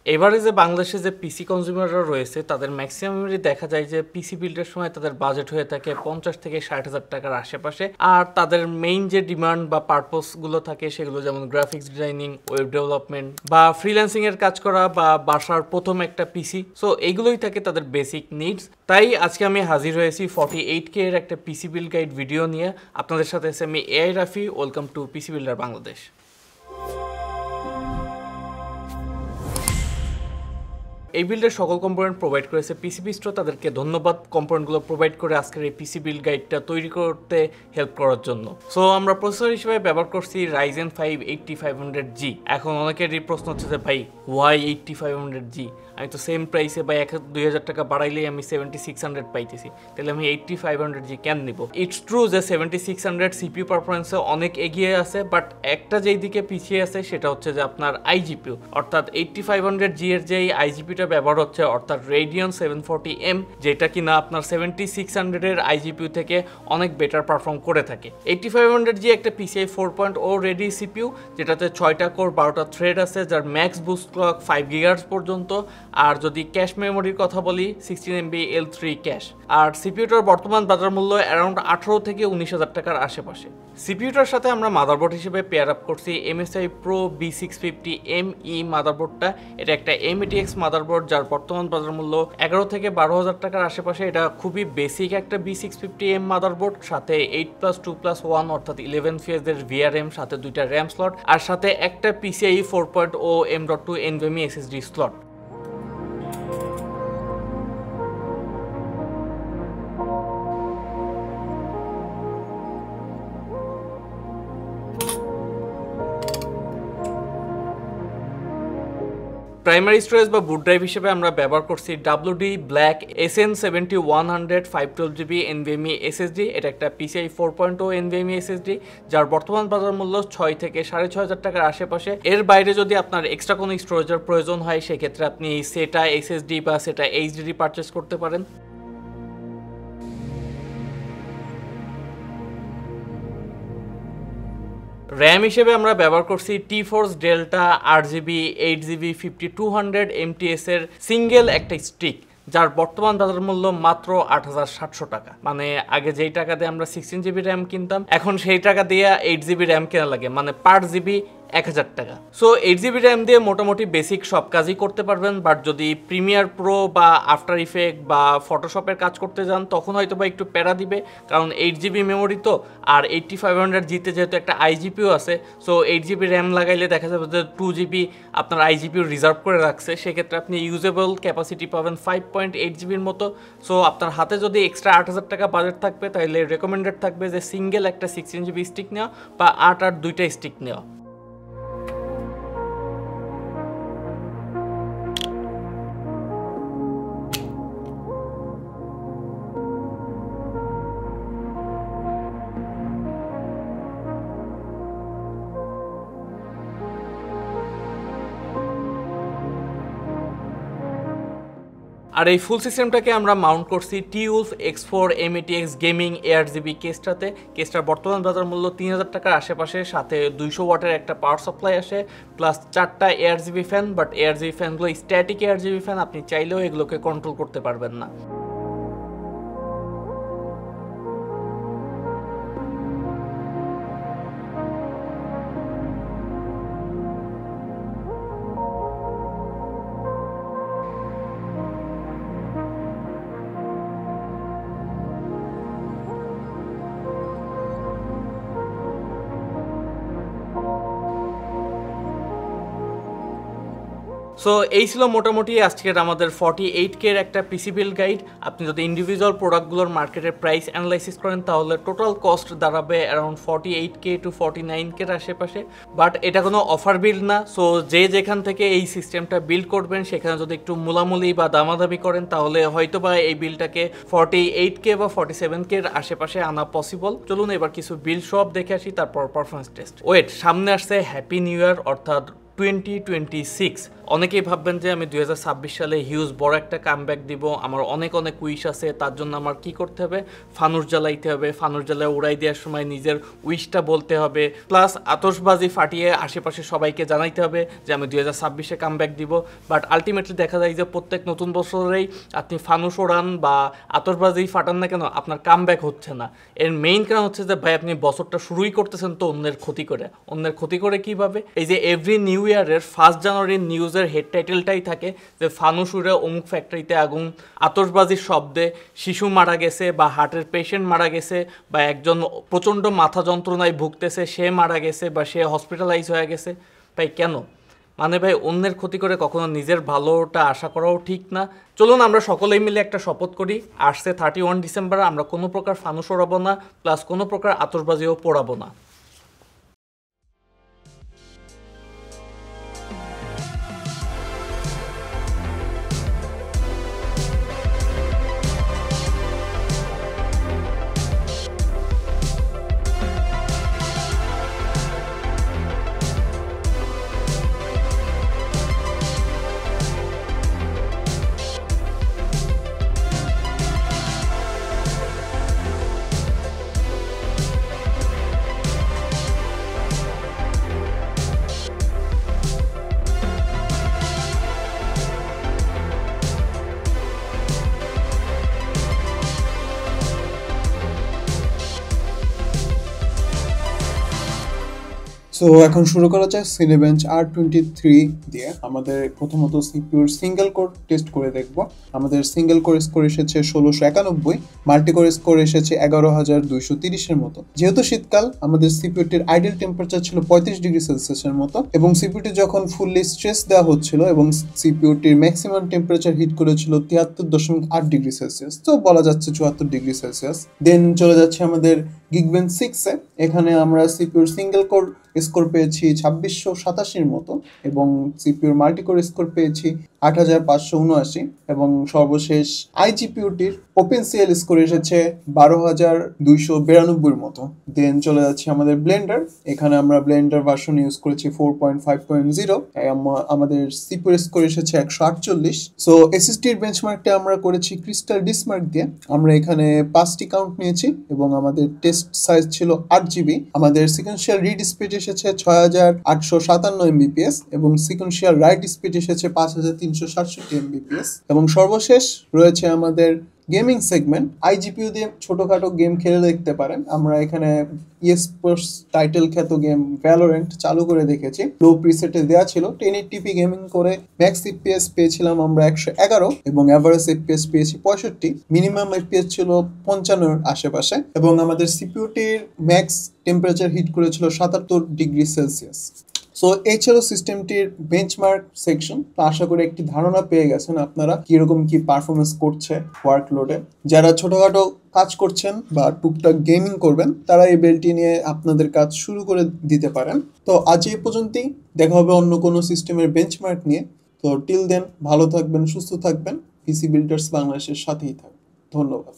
এভারেজে বাংলাদেশে যে পিসি কনজিউমাররা রয়েছে তাদের ম্যাক্সিমামই দেখা যায় যে পিসি বিল্ডের সময় তাদের বাজেট হয়ে থাকে 50 থেকে 60,000 টাকার আশেপাশে। আর তাদের মেইন যে ডিমান্ড বা পারপোসগুলো থাকে সেগুলো যেমন গ্রাফিক্স ডিজাইনিং, ওয়েব ডেভেলপমেন্ট বা ফ্রিল্যান্সিং এর কাজ করা বা বাসার প্রথম একটা পিসি। সো এইগুলোই থাকে তাদের বেসিক নিডস। তাই আজকে আমি হাজির হয়েছি 48K এর একটা পিসি বিল্ড গাইড ভিডিও নিয়ে। আপনাদের সাথে আছে আমি AI Rafi. Welcome to PC builder Bangladesh. এই বিল্ডের সকল কম্পোনেন্ট প্রোভাইড করেছে পিসি বিস্ট্রো। তাদেরকে ধন্যবাদ কম্পোনেন্টগুলো প্রোভাইড করে আজকের এই পিসি বিল্ড গাইডটা তৈরি করতে হেল্প করার জন্য। সো আমরা প্রসেসর হিসেবে ব্যবহার করছি Ryzen 5 8500G। এখন অনেকেরই প্রশ্ন হচ্ছে যে ভাই ওয়াই 8500G? আমি তো সেম প্রাইসে বা 1-2,000 টাকা বাড়াইলেই আমি 7600 পাইতেছি, তাহলে আমি 8500G কেন নিব? ইটস ট্রু যে 7600 সিপিইউ পারফরমেন্সে অনেক এগিয়ে আছে, বাট একটা যেই দিকে পিছিয়ে আছে সেটা হচ্ছে যে আপনার আইজিপিইউ, অর্থাৎ 8500G এর যেই আইজিপিটা ব্যবহার হচ্ছে অর্থাৎ Radeon 740M, যেটা কিনা আপনার 7600 এর আইজিপিইউ থেকে অনেক বেটার পারফর্ম করে থাকে। 8500G একটা PCI 4.0 রেডি সিপিইউ, যেটাতে 6টা কোর 12টা থ্রেড আছে, যার ম্যাক্স বুস্ট ক্লক 5 GHz পর্যন্ত। আর যদি ক্যাশ মেমোরির কথা বলি 16MB L3 ক্যাশ। আর সিপিইউটার বর্তমান বাজার মূল্য অ্যারাউন্ড 18 থেকে 19,000 টাকার আশেপাশে। সিপিইউটার সাথে আমরা মাদারবোর্ড হিসেবে পেয়ার আপ করছি MSI Pro B650ME মাদারবোর্ডটা। এটা একটা METX মাদারবোর্ড, যার বর্তমান বাজার মূল্য 11 থেকে 12,000 টাকার আশেপাশে। এটা খুবই বেসিক একটা B650M মাদারবোর্ড, সাথে 8+2+1 অর্থাৎ 11 ফেজের VRM, সাথে 2টা RAM স্লট, আর সাথে একটা PCIe 4.0 M.2 NVMe SSD slot. Primary storage বা বুট ড্রাইভ হিসেবে আমরা ব্যবহার করছি WD Black SN7100 512GB NVMe SSD। এটা একটা PCI 4.0 NVMe SSD, যার বর্তমান বাজার মূল্য 6 থেকে 6,500 টাকার আশেপাশে। এর বাইরে যদি আপনার এক্সট্রা কোনো স্টোরেজের প্রয়োজন হয় সেক্ষেত্রে আপনি SATA SSD বা SATA HDD পারচেস করতে পারেন। র্যাম হিসেবে আমরা ব্যবহার করছি টিফোর্স ডেল্টা 8GB 8GB 5200 MTS এর সিঙ্গেল একটা স্টিক, যার বর্তমান বাজার মূল্য মাত্র 8,700 টাকা। মানে আগে যেই টাকা দিয়ে আমরা 16GB র্যাম কিনতাম, এখন সেই টাকা দিয়ে 8GB র্যাম কেনা লাগে, মানে পার জিবি 1,000 টাকা। সো 8GB র্যাম দিয়ে মোটামুটি বেসিক সব কাজই করতে পারবেন, বাট যদি প্রিমিয়ার প্রো বা আফটার ইফেক্ট বা ফটোশপের কাজ করতে যান তখন হয়তো বা একটু প্যারা দিবে, কারণ 8GB মেমোরি তো। আর 8500G-তে যেহেতু একটা আইজিপিও আছে, সো 8GB র্যাম লাগাইলে দেখা যাবে যে 2GB আপনার আইজিপিও রিজার্ভ করে রাখছে। সেক্ষেত্রে আপনি ইউজেবল ক্যাপাসিটি পাবেন 5.8GBর মতো। সো আপনার হাতে যদি এক্সট্রা 8,000 টাকা বাজেট থাকবে তাহলে রেকমেন্ডেড থাকবে যে সিঙ্গেল একটা 16GB স্টিক নেওয়া বা 8 দুইটা স্টিক নেওয়া। আর এই ফুল সিস্টেমটাকে আমরা মাউন্ট করছি TULF X4 METX gaming ARGB কেসটাতে। কেসটার বর্তমান বাজার মূল্য 3,000 টাকার আশেপাশে, সাথে 200 ওয়াটের একটা পাওয়ার সাপ্লাই আসে, প্লাস 4টা ARGB ফ্যান। বাট ARGB ফ্যানগুলো স্ট্যাটিক ARGB ফ্যান, আপনি চাইলেও এগুলোকে কন্ট্রোল করতে পারবেন না। সো এই ছিল মোটামুটি আজকের আমাদের 48K এর একটা পিসি বিল্ড গাইড। আপনি যদি ইন্ডিভিজুয়াল প্রোডাক্টগুলোর মার্কেটের প্রাইস অ্যানালাইসিস করেন তাহলে টোটাল কস্ট দাঁড়াবে অ্যারাউন্ড 48K to 49K এর আশেপাশে। বাট এটা কোনো অফার বিল্ড না, সো যে যেখান থেকে এই সিস্টেমটা বিল্ড করবেন সেখানে যদি একটু মূলামূলি বা দামাদামি করেন তাহলে হয়তো বা এই বিলটাকে 48K বা 47K এর আশেপাশে আনা পসিবল। চলুন এবার কিছু বিল্ড সব দেখে আসি, তারপর পারফরমেন্স টেস্ট। ওয়েট, সামনে আসছে হ্যাপি নিউ ইয়ার, অর্থাৎ 2026। অনেকেই ভাববেন যে আমি 2026 সালে হিউজ বড় একটা কামব্যাক দিব, আমার অনেক অনেক উইশ আছে, তার জন্য আমার কি করতে হবে, ফানুস জ্বালাইতে হবে, ফানুস জ্বালায় উড়াই দেওয়ার সময় নিজের উইশটা বলতে হবে, প্লাস আতশবাজি ফাটিয়ে আশেপাশে সবাইকে জানাইতে হবে যে আমি 2026-এ কামব্যাক দিব। বাট আলটিমেটলি দেখা যায় যে প্রত্যেক নতুন বছরেই আপনি ফানুস ওড়ান বা আতশবাজি ফাটান না কেন, আপনার কামব্যাক হচ্ছে না। এর মেইন কারণ হচ্ছে যে ভাই আপনি বছরটা শুরুই করতেছেন তো অন্যের ক্ষতি করে। অন্যের ক্ষতি করে কীভাবে? এই যে এভরি নিউ ইয়ারের 1 জানুয়ারির নিউজের হেড টাইটেলটাই থাকে যে ফানুস উড়ে অমুক ফ্যাক্টরিতে আগুন, আতশবাজির শব্দে শিশু মারা গেছে বা হার্টের পেশেন্ট মারা গেছে বা একজন প্রচণ্ড মাথা যন্ত্রণায় ভুগতেছে সে মারা গেছে বা সে হসপিটালাইজ হয়ে গেছে। ভাই কেন? মানে ভাই অন্যের ক্ষতি করে কখনো নিজের ভালোটা আশা করাও ঠিক না। চলুন আমরা সকলেই মিলে একটা শপথ করি, আসছে 31 ডিসেম্বর আমরা কোনো প্রকার ফানুস ওড়াবো না, প্লাস কোনো প্রকার আতশবাজিও পোড়াবো না। সো এখন শুরু করা যাক সিনেবেঞ্চ R23 দিয়ে। আমাদের প্রথমত সিপিইউর সিঙ্গেল কোর টেস্ট করে দেখব। আমাদের সিঙ্গেল কোর স্কোর এসেছে 1691, মাল্টি কোর স্কোর এসেছে 11230-এর মতো। যেহেতু শীতকাল, আমাদের সিপিইউটির আইডল টেম্পারেচার ছিল 35°C মতো, এবং সিপিইউটি যখন ফুললি স্ট্রেস দেওয়া হচ্ছিল এবং সিপিইউটির ম্যাক্সিমাম টেম্পারেচার হিট করেছিল 73.8°C, তো বলা যাচ্ছে 74°C। দেন চলে যাচ্ছে আমাদের গিগবেঞ্চ 6-এ। এখানে আমরা সিপিইউর সিঙ্গেল কোর স্কোর পেয়েছি 2687-এর মতো, এবং সিপিইউর মাল্টিকোর স্কোর পেয়েছি 8579, এবং সর্বশেষ আইজিপিইউটির ওপেনসিএল স্কোর এসেছে 12292-এর মতো। দেন চলে যাচ্ছে আমাদের ব্লেন্ডার। এখানে আমরা ব্লেন্ডার ভার্সন ইউজ করেছি 4.5.0, আমাদের সিপিইউর স্কোর এসেছে 148। সো এসএসডির বেঞ্চমার্কটা আমরা করেছি ক্রিস্টাল ডিসমার্ক দিয়ে। আমরা এখানে 5টি কাউন্ট নিয়েছি এবং আমাদের টেস্ট সাইজ ছিল 8GB। আমাদের সিকোয়েন্সিয়াল রিড স্পিড এসেছে 6857 MBPS, এবং সিকোয়েন্সিয়াল রাইট স্পিড এসেছে 5367 MBPS। এবং সর্বশেষ রয়েছে আমাদের গেমিং সেগমেন্ট। আইজিপিইউ দিয়ে ছোটখাটো গেম খেলে দেখতে পারেন। আমরা এখানে স্পোর্টস টাইটেল খ্যাত গেম ভ্যালোরেন্ট চালু করে দেখেছি। লো প্রিসেটে দেওয়া ছিল 1080p গেমিং করে ম্যাক্স এফপিএস পেয়েছিলাম আমরা 111, এবং অ্যাভারেজ এফপিএস পেয়েছি 65। মিনিমাম এফপিএস ছিল 55-এর আশেপাশে, এবং আমাদের সিপিইউটির ম্যাক্স টেম্পারেচার হিট করেছিল 77°C। সো এই ছিল সিস্টেমটির বেঞ্চমার্ক সেকশন। তো আশা করি একটি ধারণা পেয়ে গেছেন আপনারা কিরকম কি পারফরমেন্স করছে ওয়ার্কলোডে। যারা ছোটখাটো কাজ করছেন বা টুকটাক গেমিং করবেন, তারা এই বেলটি নিয়ে আপনাদের কাজ শুরু করে দিতে পারেন। তো আজ এই পর্যন্তই, দেখা হবে অন্য কোনো সিস্টেমের বেঞ্চমার্ক নিয়ে। তো টিল দেন ভালো থাকবেন, সুস্থ থাকবেন, পিসি বিল্ডার্স বাংলাদেশের সাথেই থাকবেন। ধন্যবাদ।